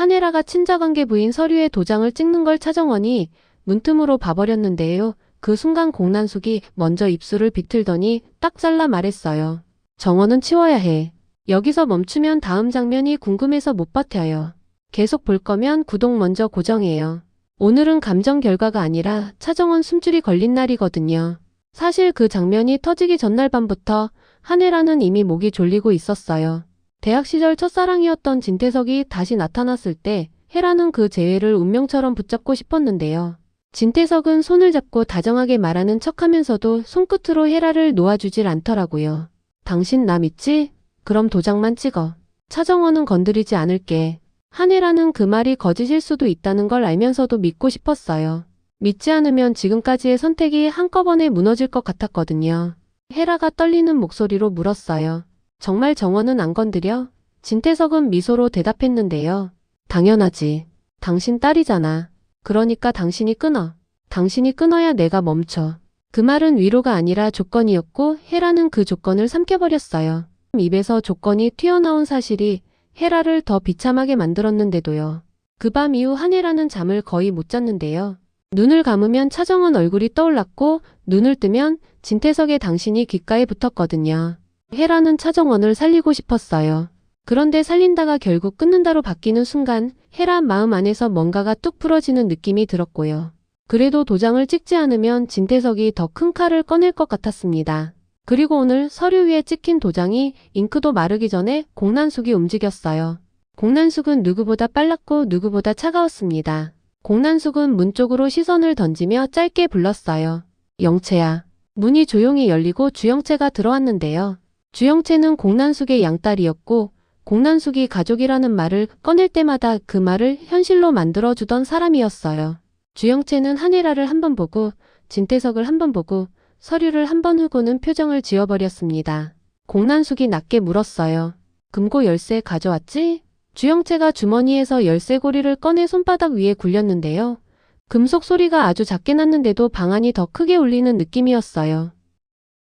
한혜라가 친자관계 부인 서류에 도장을 찍는 걸 차정원이 문틈으로 봐버렸는데요. 그 순간 공난숙이 먼저 입술을 비틀더니 딱 잘라 말했어요. 정원은 치워야 해. 여기서 멈추면 다음 장면이 궁금해서 못 버텨요. 계속 볼 거면 구독 먼저 고정해요. 오늘은 감정 결과가 아니라 차정원 숨줄이 걸린 날이거든요. 사실 그 장면이 터지기 전날 밤부터 한혜라는 이미 목이 졸리고 있었어요. 대학 시절 첫사랑이었던 진태석이 다시 나타났을 때 혜라는 그 재회를 운명처럼 붙잡고 싶었는데요. 진태석은 손을 잡고 다정하게 말하는 척하면서도 손끝으로 혜라를 놓아주질 않더라고요. 당신 나 믿지? 그럼 도장만 찍어. 차정원은 건드리지 않을게. 한혜라는 그 말이 거짓일 수도 있다는 걸 알면서도 믿고 싶었어요. 믿지 않으면 지금까지의 선택이 한꺼번에 무너질 것 같았거든요. 혜라가 떨리는 목소리로 물었어요. 정말 정원은 안 건드려? 진태석은 미소로 대답했는데요. 당연하지. 당신 딸이잖아. 그러니까 당신이 끊어. 당신이 끊어야 내가 멈춰. 그 말은 위로가 아니라 조건이었고 혜라는 그 조건을 삼켜버렸어요. 입에서 조건이 튀어나온 사실이 혜라를 더 비참하게 만들었는데도요. 그 밤 이후 한혜라는 잠을 거의 못 잤는데요. 눈을 감으면 차정원 얼굴이 떠올랐고 눈을 뜨면 진태석의 당신이 귓가에 붙었거든요. 혜라는 차정원을 살리고 싶었어요. 그런데 살린다가 결국 끊는다로 바뀌는 순간 혜라 마음 안에서 뭔가가 뚝 부러지는 느낌이 들었고요. 그래도 도장을 찍지 않으면 진태석이 더 큰 칼을 꺼낼 것 같았습니다. 그리고 오늘 서류 위에 찍힌 도장이 잉크도 마르기 전에 공난숙이 움직였어요. 공난숙은 누구보다 빨랐고 누구보다 차가웠습니다. 공난숙은 문 쪽으로 시선을 던지며 짧게 불렀어요. 영채야. 문이 조용히 열리고 주영채가 들어왔는데요. 주영채는 공난숙의 양딸이었고 공난숙이 가족이라는 말을 꺼낼 때마다 그 말을 현실로 만들어주던 사람이었어요. 주영채는 한혜라를 한 번 보고 진태석을 한 번 보고 서류를 한 번 후고는 표정을 지워버렸습니다. 공난숙이 낮게 물었어요. 금고 열쇠 가져왔지? 주영채가 주머니에서 열쇠고리를 꺼내 손바닥 위에 굴렸는데요. 금속 소리가 아주 작게 났는데도 방안이 더 크게 울리는 느낌이었어요.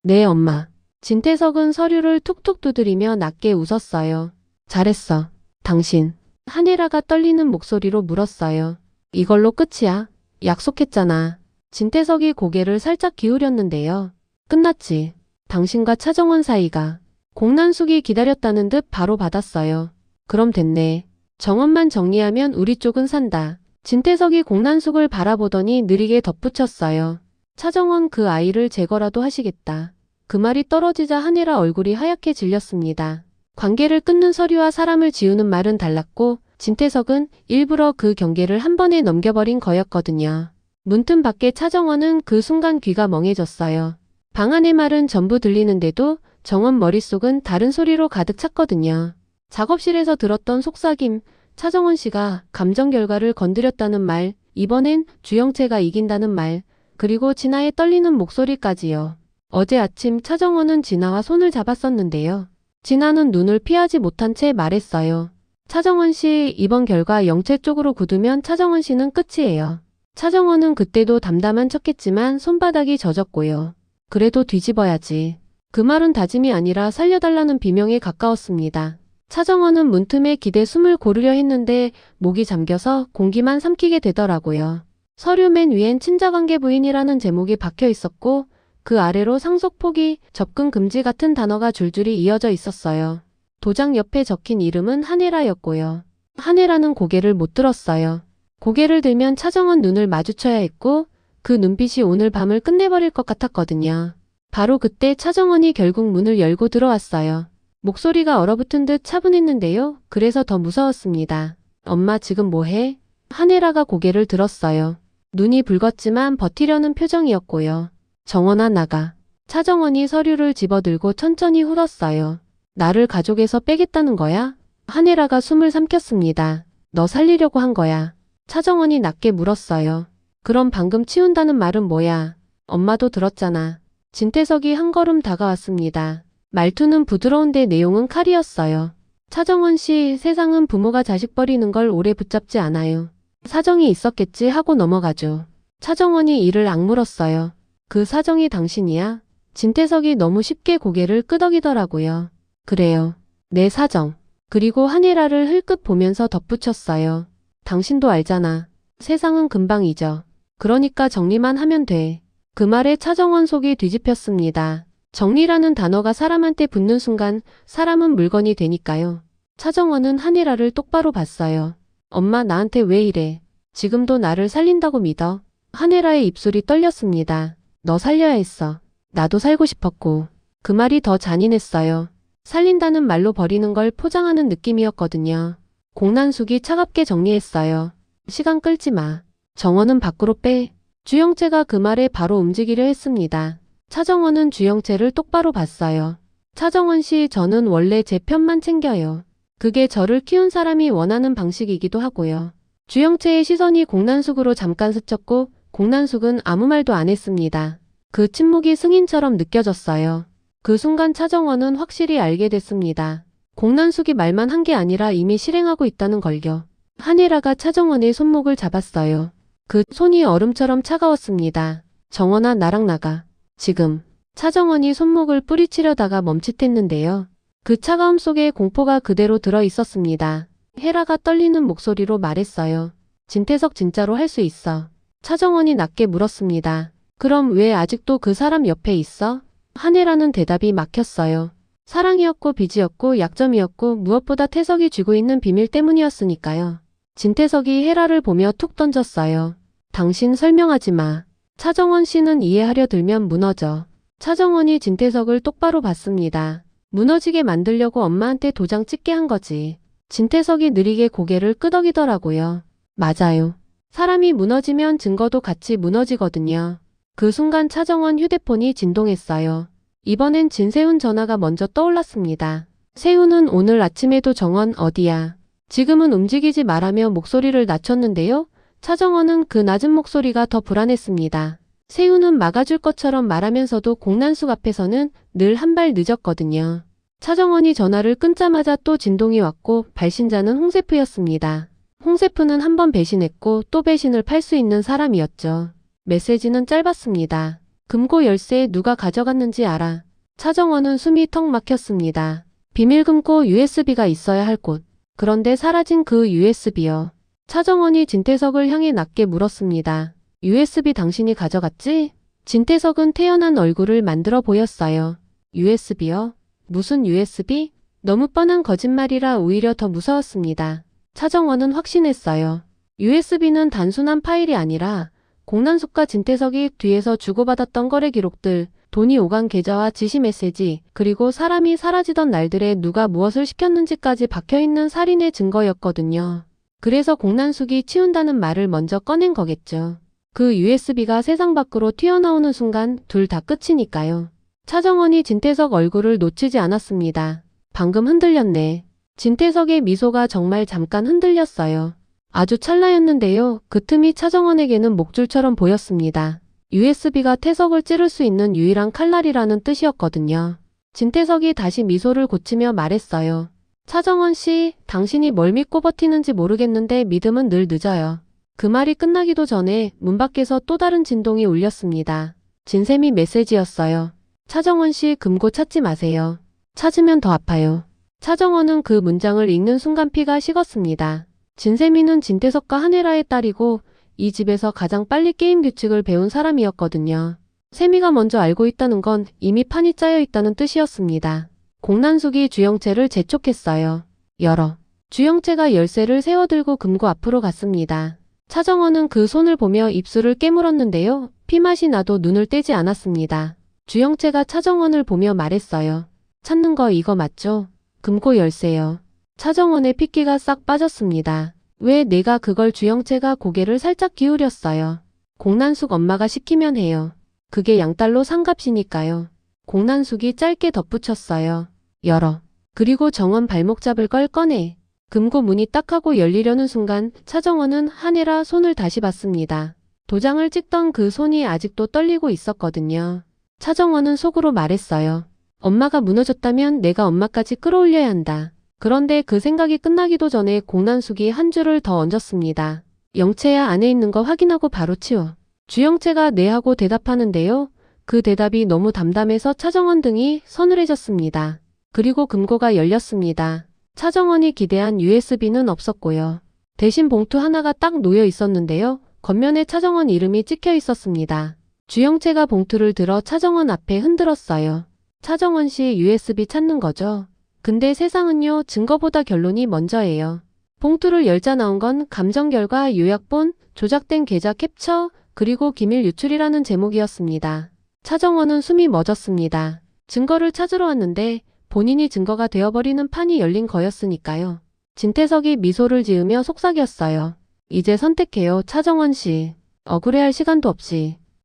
네, 엄마. 진태석은 서류를 툭툭 두드리며 낮게 웃었어요. 잘했어. 당신. 한혜라가 떨리는 목소리로 물었어요. 이걸로 끝이야. 약속했잖아. 진태석이 고개를 살짝 기울였는데요. 끝났지. 당신과 차정원 사이가. 공난숙이 기다렸다는 듯 바로 받았어요. 그럼 됐네. 정원만 정리하면 우리 쪽은 산다. 진태석이 공난숙을 바라보더니 느리게 덧붙였어요. 차정원 그 아이를 제거라도 하시겠다. 그 말이 떨어지자 한혜라 얼굴이 하얗게 질렸습니다. 관계를 끊는 서류와 사람을 지우는 말은 달랐고 진태석은 일부러 그 경계를 한 번에 넘겨버린 거였거든요. 문틈 밖에 차정원은 그 순간 귀가 멍해졌어요. 방 안의 말은 전부 들리는데도 정원 머릿속은 다른 소리로 가득 찼거든요. 작업실에서 들었던 속삭임, 차정원 씨가 감정 결과를 건드렸다는 말, 이번엔 주영채가 이긴다는 말, 그리고 진아의 떨리는 목소리까지요. 어제 아침 차정원은 진아와 손을 잡았었는데요. 진아는 눈을 피하지 못한 채 말했어요. 차정원 씨, 이번 결과 영채 쪽으로 굳으면 차정원 씨는 끝이에요. 차정원은 그때도 담담한 척했지만 손바닥이 젖었고요. 그래도 뒤집어야지. 그 말은 다짐이 아니라 살려달라는 비명에 가까웠습니다. 차정원은 문틈에 기대 숨을 고르려 했는데 목이 잠겨서 공기만 삼키게 되더라고요. 서류 맨 위엔 친자관계 부인이라는 제목이 박혀 있었고 그 아래로 상속 포기, 접근 금지 같은 단어가 줄줄이 이어져 있었어요. 도장 옆에 적힌 이름은 한혜라였고요. 한혜라는 고개를 못 들었어요. 고개를 들면 차정원 눈을 마주쳐야 했고 그 눈빛이 오늘 밤을 끝내버릴 것 같았거든요. 바로 그때 차정원이 결국 문을 열고 들어왔어요. 목소리가 얼어붙은 듯 차분했는데요. 그래서 더 무서웠습니다. 엄마 지금 뭐해? 한혜라가 고개를 들었어요. 눈이 붉었지만 버티려는 표정이었고요. 정원아 나가. 차정원이 서류를 집어들고 천천히 훑었어요. 나를 가족에서 빼겠다는 거야? 한혜라가 숨을 삼켰습니다. 너 살리려고 한 거야. 차정원이 낮게 물었어요. 그럼 방금 치운다는 말은 뭐야? 엄마도 들었잖아. 진태석이 한 걸음 다가왔습니다. 말투는 부드러운데 내용은 칼이었어요. 차정원 씨, 세상은 부모가 자식 버리는 걸 오래 붙잡지 않아요. 사정이 있었겠지 하고 넘어가죠. 차정원이 이를 악물었어요. 그 사정이 당신이야? 진태석이 너무 쉽게 고개를 끄덕이더라고요. 그래요. 내 사정. 그리고 한혜라를 흘끗 보면서 덧붙였어요. 당신도 알잖아. 세상은 금방 잊어. 그러니까 정리만 하면 돼. 그 말에 차정원 속이 뒤집혔습니다. 정리라는 단어가 사람한테 붙는 순간 사람은 물건이 되니까요. 차정원은 한혜라를 똑바로 봤어요. 엄마 나한테 왜 이래? 지금도 나를 살린다고 믿어? 한혜라의 입술이 떨렸습니다. 너 살려야 했어. 나도 살고 싶었고. 그 말이 더 잔인했어요. 살린다는 말로 버리는 걸 포장하는 느낌이었거든요. 공난숙이 차갑게 정리했어요. 시간 끌지 마. 정원은 밖으로 빼. 주영채가 그 말에 바로 움직이려 했습니다. 차정원은 주영채를 똑바로 봤어요. 차정원 씨, 저는 원래 제 편만 챙겨요. 그게 저를 키운 사람이 원하는 방식이기도 하고요. 주영채의 시선이 공난숙으로 잠깐 스쳤고 공난숙은 아무 말도 안 했습니다. 그 침묵이 승인처럼 느껴졌어요. 그 순간 차정원은 확실히 알게 됐습니다. 공난숙이 말만 한 게 아니라 이미 실행하고 있다는 걸요. 한혜라가 차정원의 손목을 잡았어요. 그 손이 얼음처럼 차가웠습니다. 정원아, 나랑 나가. 지금. 차정원이 손목을 뿌리치려다가 멈칫했는데요. 그 차가움 속에 공포가 그대로 들어 있었습니다. 혜라가 떨리는 목소리로 말했어요. 진태석 진짜로 할 수 있어. 차정원이 낮게 물었습니다. 그럼 왜 아직도 그 사람 옆에 있어? 한혜라는 대답이 막혔어요. 사랑이었고 빚이었고 약점이었고 무엇보다 태석이 쥐고 있는 비밀 때문이었으니까요. 진태석이 혜라를 보며 툭 던졌어요. 당신 설명하지 마. 차정원 씨는 이해하려 들면 무너져. 차정원이 진태석을 똑바로 봤습니다. 무너지게 만들려고 엄마한테 도장 찍게 한 거지. 진태석이 느리게 고개를 끄덕이더라고요. 맞아요. 사람이 무너지면 증거도 같이 무너지거든요. 그 순간 차정원 휴대폰이 진동했어요. 이번엔 진세훈 전화가 먼저 떠올랐습니다. 세훈은 오늘 아침에도 정원 어디야? 지금은 움직이지 말라며 목소리를 낮췄는데요. 차정원은 그 낮은 목소리가 더 불안했습니다. 세훈은 막아줄 것처럼 말하면서도 공난숙 앞에서는 늘 한 발 늦었거든요. 차정원이 전화를 끊자마자 또 진동이 왔고 발신자는 홍세프였습니다. 홍세프는 한 번 배신했고 또 배신을 팔 수 있는 사람이었죠. 메시지는 짧았습니다. 금고 열쇠 누가 가져갔는지 알아. 차정원은 숨이 턱 막혔습니다. 비밀 금고 USB가 있어야 할 곳. 그런데 사라진 그 USB요. 차정원이 진태석을 향해 낮게 물었습니다. USB 당신이 가져갔지? 진태석은 태연한 얼굴을 만들어 보였어요. USB요? 무슨 USB? 너무 뻔한 거짓말이라 오히려 더 무서웠습니다. 차정원은 확신했어요. USB는 단순한 파일이 아니라 공난숙과 진태석이 뒤에서 주고받았던 거래 기록들, 돈이 오간 계좌와 지시 메시지, 그리고 사람이 사라지던 날들에 누가 무엇을 시켰는지까지 박혀있는 살인의 증거였거든요. 그래서 공난숙이 치운다는 말을 먼저 꺼낸 거겠죠. 그 USB가 세상 밖으로 튀어나오는 순간 둘 다 끝이니까요. 차정원이 진태석 얼굴을 놓치지 않았습니다. 방금 흔들렸네. 진태석의 미소가 정말 잠깐 흔들렸어요. 아주 찰나였는데요. 그 틈이 차정원에게는 목줄처럼 보였습니다. USB가 태석을 찌를 수 있는 유일한 칼날이라는 뜻이었거든요. 진태석이 다시 미소를 고치며 말했어요. 차정원 씨, 당신이 뭘 믿고 버티는지 모르겠는데 믿음은 늘 늦어요. 그 말이 끝나기도 전에 문 밖에서 또 다른 진동이 울렸습니다. 진샘이 메시지였어요. 차정원 씨, 금고 찾지 마세요. 찾으면 더 아파요. 차정원은 그 문장을 읽는 순간 피가 식었습니다. 진세미는 진태석과 한혜라의 딸이고 이 집에서 가장 빨리 게임 규칙을 배운 사람이었거든요. 세미가 먼저 알고 있다는 건 이미 판이 짜여 있다는 뜻이었습니다. 공난숙이 주영채를 재촉했어요. 열어. 주영채가 열쇠를 세워들고 금고 앞으로 갔습니다. 차정원은 그 손을 보며 입술을 깨물었는데요. 피맛이 나도 눈을 떼지 않았습니다. 주영채가 차정원을 보며 말했어요. 찾는 거 이거 맞죠? 금고 열쇠요. 차정원의 핏기가 싹 빠졌습니다. 왜 내가 그걸? 주영채가 고개를 살짝 기울였어요. 공난숙 엄마가 시키면 해요. 그게 양딸로 상갑시니까요. 공난숙이 짧게 덧붙였어요. 열어. 그리고 정원 발목 잡을 걸 꺼내. 금고 문이 딱 하고 열리려는 순간 차정원은 한혜라 손을 다시 봤습니다. 도장을 찍던 그 손이 아직도 떨리고 있었거든요. 차정원은 속으로 말했어요. 엄마가 무너졌다면 내가 엄마까지 끌어올려야 한다. 그런데 그 생각이 끝나기도 전에 공난숙이 한 줄을 더 얹었습니다. 영채야, 안에 있는 거 확인하고 바로 치워. 주영채가 네 하고 대답하는데요. 그 대답이 너무 담담해서 차정원 등이 서늘해졌습니다. 그리고 금고가 열렸습니다. 차정원이 기대한 USB는 없었고요. 대신 봉투 하나가 딱 놓여 있었는데요. 겉면에 차정원 이름이 찍혀 있었습니다. 주영채가 봉투를 들어 차정원 앞에 흔들었어요. 차정원 씨 USB 찾는 거죠? 근데 세상은요, 증거보다 결론이 먼저예요. 봉투를 열자 나온 건 감정 결과 요약본, 조작된 계좌 캡처, 그리고 기밀 유출이라는 제목이었습니다. 차정원은 숨이 멎었습니다. 증거를 찾으러 왔는데 본인이 증거가 되어버리는 판이 열린 거였으니까요. 진태석이 미소를 지으며 속삭였어요. 이제 선택해요, 차정원 씨. 억울해할 시간도 없이.